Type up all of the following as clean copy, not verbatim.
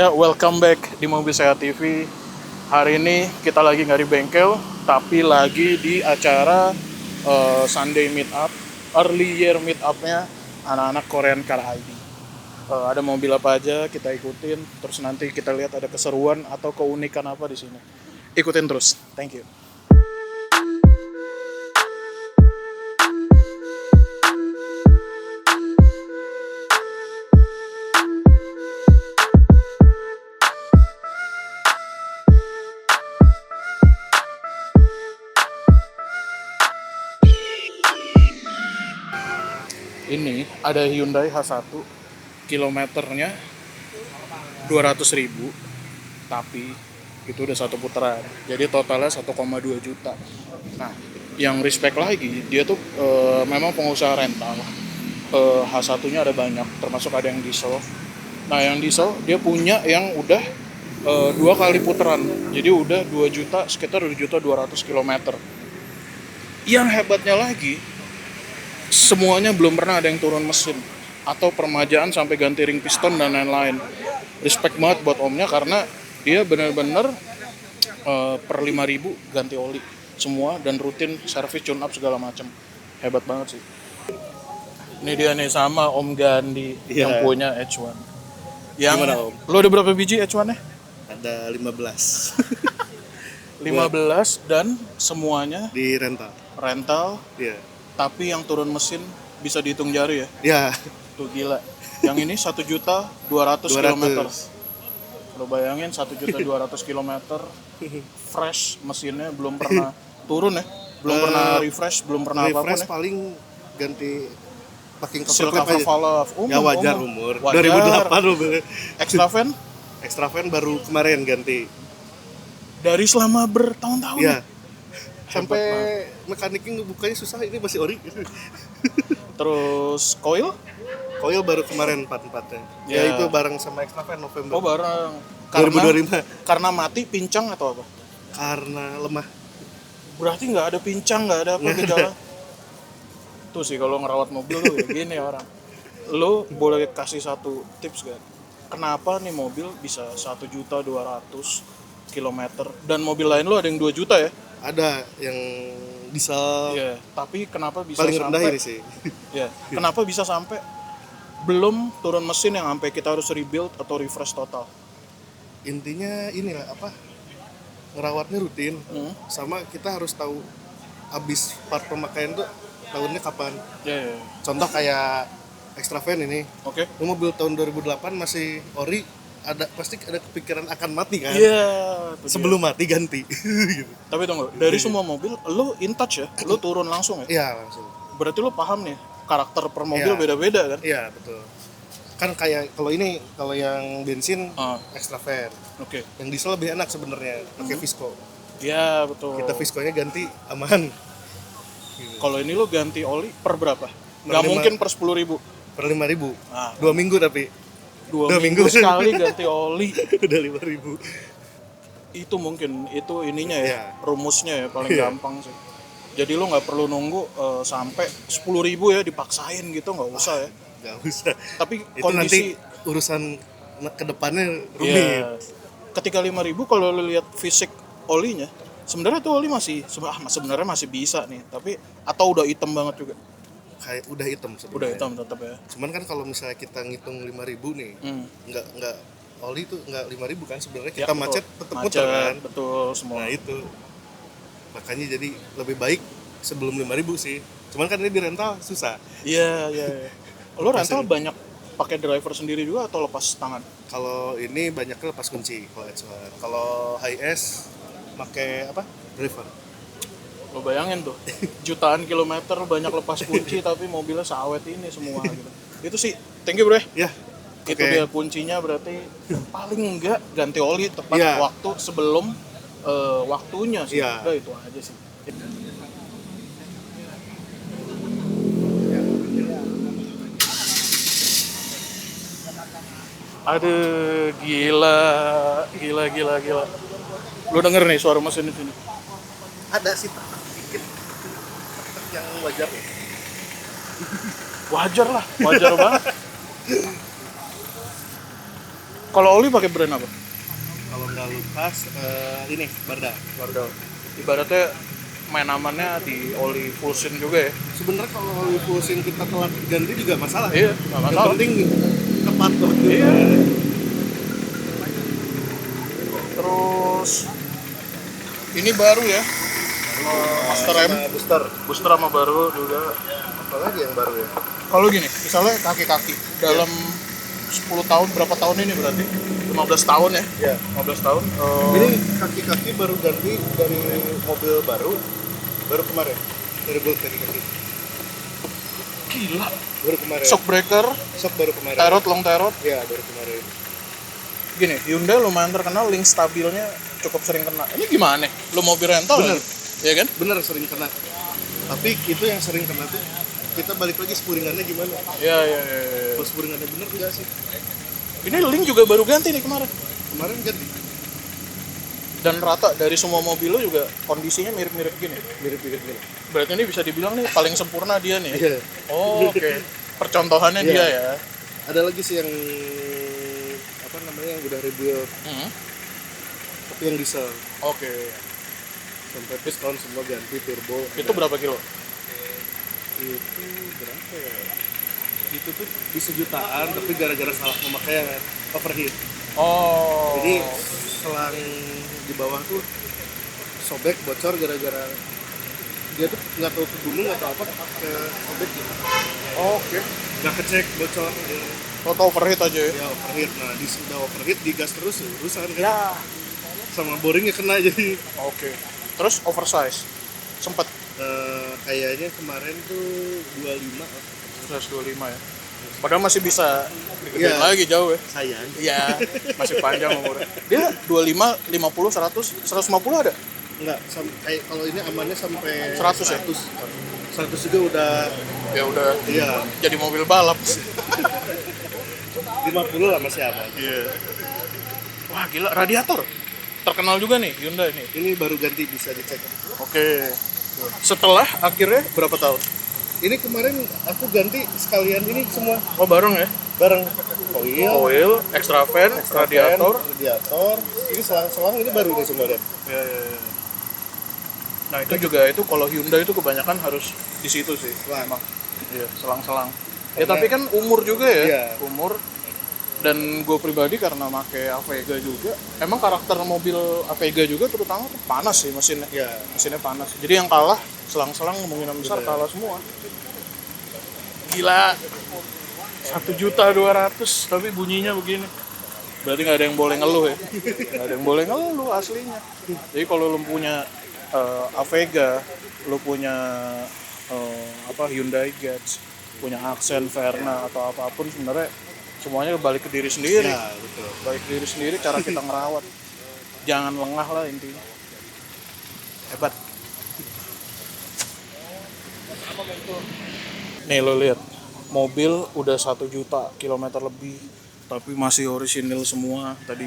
Ya, welcome back di Mobil Sehat TV. Hari ini kita lagi nggak di bengkel, tapi lagi di acara Sunday Meetup, Early Year Meetupnya anak-anak Korean Car ID. Ada mobil apa aja kita ikutin, terus nanti kita lihat ada keseruan atau keunikan apa di sini. Ikutin terus, thank you. Ini ada Hyundai H1, kilometernya 200.000, tapi itu udah satu putaran. Jadi totalnya 1,2 juta. Nah, yang respect lagi, dia tuh memang pengusaha rental. H1-nya ada banyak, termasuk ada yang diesel. Nah, yang diesel dia punya yang udah 2 kali putaran. Jadi udah 2 juta, sekitar 2.200.000 kilometer. Yang hebatnya lagi, semuanya belum pernah ada yang turun mesin atau permajaan sampai ganti ring piston dan lain-lain. Respect banget buat omnya karena dia bener-bener per 5.000 ganti oli semua dan rutin servis tune up segala macam. Hebat banget sih. Ini dia nih sama Om Gandhi yang punya H1. Yang gimana, Om? Lo ada berapa biji H1-nya? Ada 15 15 dan semuanya di rental. Iya. Tapi yang turun mesin bisa dihitung jari ya. Ya. Tuh gila. Yang ini 1.200.000 km. Lo bayangin 1.200.000 km fresh, mesinnya belum pernah turun ya. Belum pernah refresh, belum pernah apapun Refresh ya. paling ganti packing Seal cover cover aja. valve. Ya wajar umur. Wajar. 2008 loh. Extra fan Extra fan baru kemarin ganti. dari selama bertahun-tahun. Iya. Ya? Sampai mekaniknya ngebukanya susah, ini masih ori. Terus coil? Coil baru kemarin 44-nya. Ya itu bareng sama extra fan November. Oh bareng. 2025. Karena mati, pincang atau apa? Karena lemah. Berarti nggak ada pincang, nggak ada apa gejala. Tuh sih kalau ngerawat mobil tuh ya gini orang. Lo boleh kasih satu tips gak? Kenapa nih mobil bisa 1.200.000 kilometer dan mobil lain lo ada yang 2 juta ya? Ada yang diesel. Iya, tapi kenapa bisa Paling sampai rendah ini sih. Ya, kenapa bisa sampai belum turun mesin yang sampai kita harus rebuild atau refresh total? Intinya inilah apa? Ngerawatnya rutin. Sama kita harus tahu habis part pemakaian tuh tahunnya kapan. Ya. Contoh kayak extra van ini. Oke. Ini mobil tahun 2008 masih ori, pasti ada kepikiran akan mati kan. Iya. Sebelum mati ganti. Gitu. Tapi tunggu, dari semua mobil lo in touch ya? Lo turun langsung ya? Iya, langsung. Berarti lo paham nih karakter per mobil Iya. beda-beda kan? Iya, betul. Kan kayak kalau yang bensin extra van. Oke. Yang diesel lebih enak sebenarnya, pakai Visco. Iya, betul. Kita Visco-nya ganti aman. Kalau ini lo ganti oli per berapa? Per Nggak 5. mungkin per 10.000. Per 5.000. Ah. 2 minggu tapi. 2 minggu sekali ganti oli. Udah 5.000. Itu mungkin, itu ininya ya, Iya. rumusnya ya, paling gampang sih. Jadi lo nggak perlu nunggu sampai 10.000 ya, dipaksain gitu, nggak usah ya. Nggak usah. Tapi Itu kondisi nanti urusan kedepannya rumit. ya, ketika 5.000 kalau lo lihat fisik olinya, sebenarnya tuh oli sebenarnya masih bisa nih, tapi atau udah hitam banget juga. Kayak udah hitam sebenarnya. Udah hitam tetap ya. Cuman kan kalau misalnya kita ngitung 5.000 nih, nggak oli tuh nggak 5.000 kan sebenarnya, kita macet tetap muter kan. Betul semua. Nah itu makanya jadi lebih baik sebelum 5.000 sih. Cuman kan ini di rental susah. Iya. Lo rental banyak pakai driver sendiri juga atau lepas tangan? Kalau ini banyaknya lepas kunci kalau H1. Kalau HS pakai apa? Driver. Lo bayangin tuh, jutaan kilometer banyak lepas kunci tapi mobilnya seawet ini semua gitu. Itu sih, thank you bro ya. Ya. Itu dia kuncinya, berarti paling enggak ganti oli tepat waktu sebelum waktunya sih. Udah itu aja sih. Aduh, gila. Lu denger nih suara mesin di sini? Ada sih sedikit yang wajar. Wajar banget. Kalau oli pakai brand apa? Kalau nggak Lucas, ini Barda. Warga. Ibaratnya main amannya di oli Fusion juga ya. Sebenarnya kalau oli Fusion kita telat ganti juga masalah. Iya, nggak Yang masalah. penting tepat waktu. Iya. Terus ini baru ya. Master M, Sama booster. booster sama baru juga. Apalagi yang baru ya? Kalau gini, misalnya kaki-kaki dalam 10 tahun, berapa tahun ini berarti? 15 tahun ya? Iya. 15 tahun. Ini kaki-kaki baru ganti dari mobil baru kemarin. Dari Bolt kaki-kaki. Gila. Baru kemarin. Shock breaker, Shock baru kemarin. terot, long terot. Iya, baru kemarin. Gini, Hyundai lumayan terkenal link stabilnya cukup sering kena. Ini gimana? Lu mobil rental Bener. lagi? Iya kan? Bener sering kena. Tapi itu yang sering kena tuh kita balik lagi spuringannya gimana? Iya, iya, iya. Kalau spuringannya bener enggak sih? Ini link juga baru ganti nih kemarin. Kemarin ganti. Dan rata dari semua mobil lu juga kondisinya mirip-mirip gini. Mirip-mirip gini. Berarti ini bisa dibilang nih paling sempurna dia nih. Iya. Oh, oke. Percontohannya Iya. dia ya. Ada lagi sih yang apa namanya yang udah rebuild Hmm. tapi yang diesel Oke. sampai piston semua ganti turbo. Itu berapa kilo? Itu berapa ya? Itu tuh bisa jutaan tapi gara-gara salah pemakaian overheat. Oh. Jadi selang di bawah tuh sobek bocor gara-gara dia tuh nggak tahu ke gunung atau apa ke sobek gitu. Oke. Nggak kecek bocor dia. Total overheat aja ya. Ya overheat. Nah di sudah overheat digas terus ya urusan kan. Ya. Sama boringnya kena jadi. Oke. Terus oversize. Sempet Kayaknya kemarin tuh 25 125 ya. Padahal masih bisa digedein Iya. lagi jauh ya. sayang. Iya, masih panjang umurnya. Dia 25, 50, 100, 150 ada? Enggak, kayak kalau ini amannya sampai 100 ya? 100 juga udah Ya udah iya jadi mobil balap. 50 lah masih aman. Iya. Wah gila, radiator. Terkenal juga nih Hyundai nih. Ini baru ganti bisa dicek. Oke. Setelah akhirnya berapa tahun? Ini kemarin aku ganti sekalian ini semua Oh bareng ya? bareng oil, Oil, extra fan, radiator. radiator. Ini selang-selang ini baru nih semua dan. Ya, ya, ya. Nah itu juga itu kalau Hyundai itu kebanyakan harus di situ sih. Wah, Emang. Iya, selang-selang. Ya Karena- tapi kan umur juga ya. Iya. Umur. Dan gue pribadi karena pakai Avega juga, emang karakter mobil Avega juga terutama tuh panas sih mesinnya. Ya, Mesinnya panas. Jadi yang kalah selang-selang kemungkinan besar Bener. kalah semua. Gila. 1.200.000 tapi bunyinya begini. Berarti nggak ada yang boleh ngeluh ya. Nggak ada yang boleh ngeluh aslinya. Jadi kalau lu punya Avega, lu punya Hyundai Getz, punya Accent, Verna atau apapun sebenarnya semuanya balik ke diri sendiri. ya betul. Balik ke diri sendiri cara kita ngerawat. Jangan lengah lah intinya. Hebat. Nih lo lihat, mobil udah 1 juta kilometer lebih, tapi masih orisinil semua. Tadi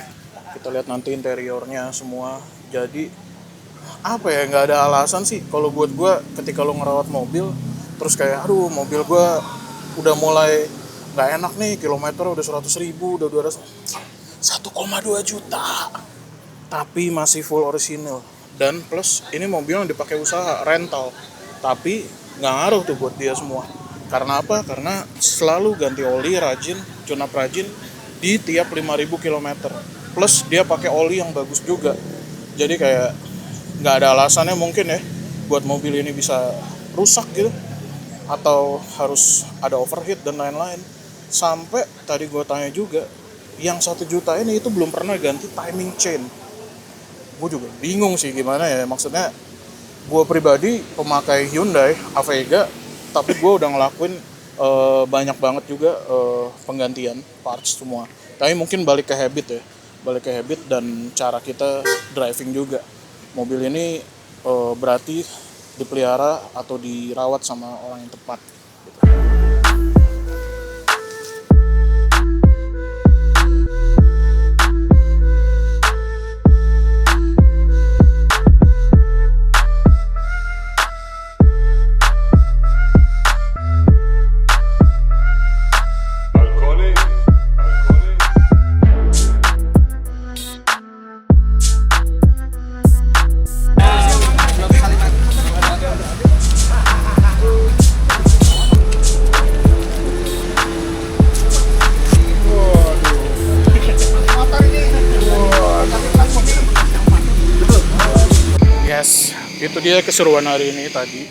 kita lihat nanti interiornya semua. Jadi apa ya, nggak ada alasan sih kalau buat gue ketika lo ngerawat mobil, terus kayak aduh mobil gue udah mulai nggak enak nih, kilometer udah 100.000, udah 200, 1,2 juta, tapi masih full orisinil. Dan plus ini mobil yang dipakai usaha rental, tapi nggak ngaruh tuh buat dia semua. Karena apa? Karena selalu ganti oli rajin, tune up rajin di tiap 5.000 km. Plus dia pakai oli yang bagus juga. Jadi kayak nggak ada alasannya mungkin ya buat mobil ini bisa rusak gitu, atau harus ada overheat dan lain-lain. Sampai tadi gue tanya juga, yang 1 juta ini itu belum pernah ganti timing chain. Gue juga bingung sih gimana ya, maksudnya gue pribadi pemakai Hyundai Avega, tapi gue udah ngelakuin banyak banget juga penggantian parts semua. Tapi mungkin balik ke habit ya, balik ke habit dan cara kita driving juga. Mobil ini berarti dipelihara atau dirawat sama orang yang tepat. dia keseruan hari ini tadi.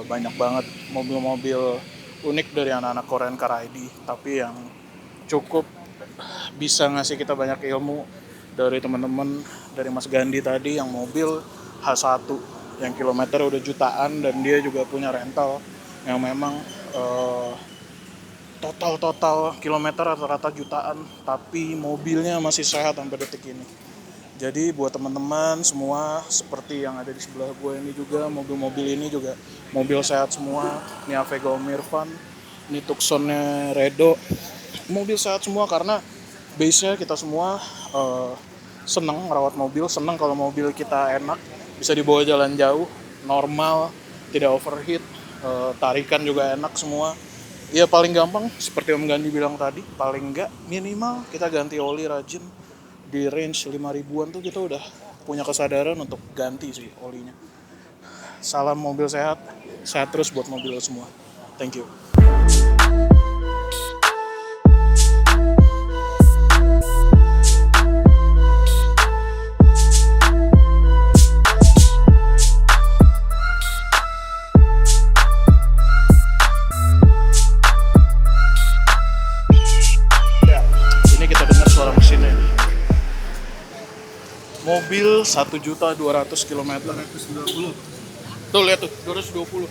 Banyak banget mobil-mobil unik dari anak-anak Korean Car ID, tapi yang cukup bisa ngasih kita banyak ilmu dari teman-teman, dari Mas Gandhi tadi yang mobil H1 yang kilometer udah jutaan, dan dia juga punya rental yang memang total kilometer rata-rata jutaan, tapi mobilnya masih sehat sampai detik ini. Jadi buat teman-teman semua, seperti yang ada di sebelah gue ini juga, mobil-mobil ini juga mobil sehat semua. Ini Avega Om Irfan, ini Tucsonnya Redo, mobil sehat semua karena base-nya kita semua seneng merawat mobil, seneng kalau mobil kita enak, bisa dibawa jalan jauh, normal, tidak overheat, tarikan juga enak semua. Ya paling gampang seperti Om Gandhi bilang tadi, paling enggak minimal kita ganti oli rajin di range 5.000-an tuh kita udah punya kesadaran untuk ganti sih olinya. Salam mobil sehat, sehat terus buat mobil semua. Thank you. Ya, ini kita dengar suara mesinnya. Mobil 1.200.000 km. 220. Tuh lihat tuh, 220.